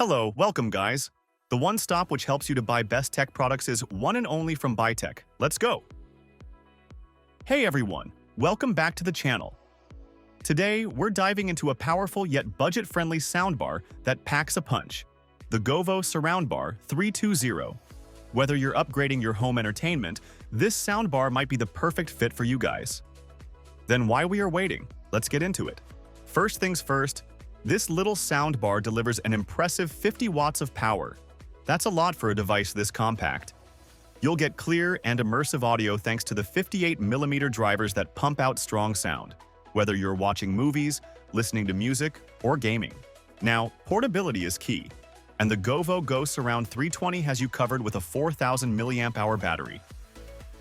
Hello, welcome guys. The one stop which helps you to buy best tech products is one and only from BuyTech. Let's go. Hey everyone, welcome back to the channel. Today, we're diving into a powerful yet budget-friendly soundbar that packs a punch. The GOVO Soundbar 320. Whether you're upgrading your home entertainment, this soundbar might be the perfect fit for you guys. Then why we are waiting? Let's get into it. First things first, this little soundbar delivers an impressive 50 watts of power. That's a lot for a device this compact. You'll get clear and immersive audio thanks to the 58mm drivers that pump out strong sound, whether you're watching movies, listening to music, or gaming. Now, portability is key, and the GOVO GoSurround 320 has you covered with a 4,000 mAh battery.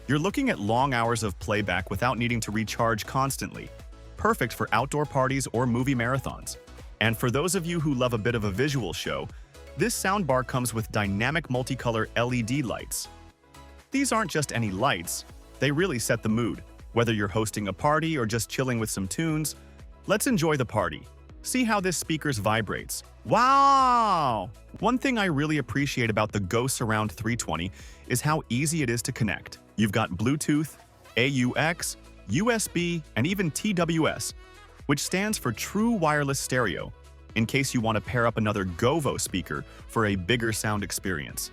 You're looking at long hours of playback without needing to recharge constantly, perfect for outdoor parties or movie marathons. And for those of you who love a bit of a visual show, this soundbar comes with dynamic multicolor LED lights. These aren't just any lights, they really set the mood. Whether you're hosting a party or just chilling with some tunes, let's enjoy the party. See how this speaker vibrates. Wow! One thing I really appreciate about the GoSurround 320 is how easy it is to connect. You've got Bluetooth, AUX, USB, and even TWS, which stands for True Wireless Stereo, in case you want to pair up another GOVO speaker for a bigger sound experience.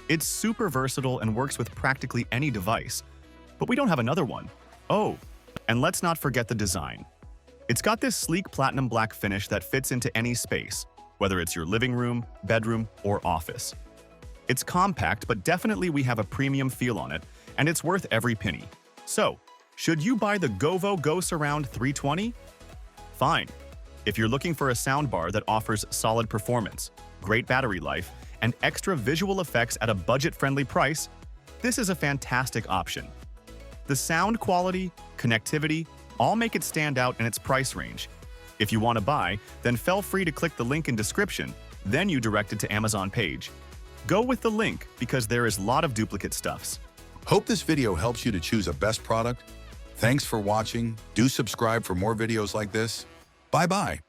It's super versatile and works with practically any device, but we don't have another one. Oh, and let's not forget the design. It's got this sleek platinum black finish that fits into any space, whether it's your living room, bedroom, or office. It's compact, but definitely we have a premium feel on it, and it's worth every penny. So, should you buy the GOVO GoSurround 320? Fine. If you're looking for a soundbar that offers solid performance, great battery life, and extra visual effects at a budget-friendly price, this is a fantastic option. The sound quality, connectivity, all make it stand out in its price range. If you want to buy, then feel free to click the link in description, then you direct it to Amazon page. Go with the link because there is a lot of duplicate stuffs. Hope this video helps you to choose a best product. Thanks for watching. Do subscribe for more videos like this. Bye-bye.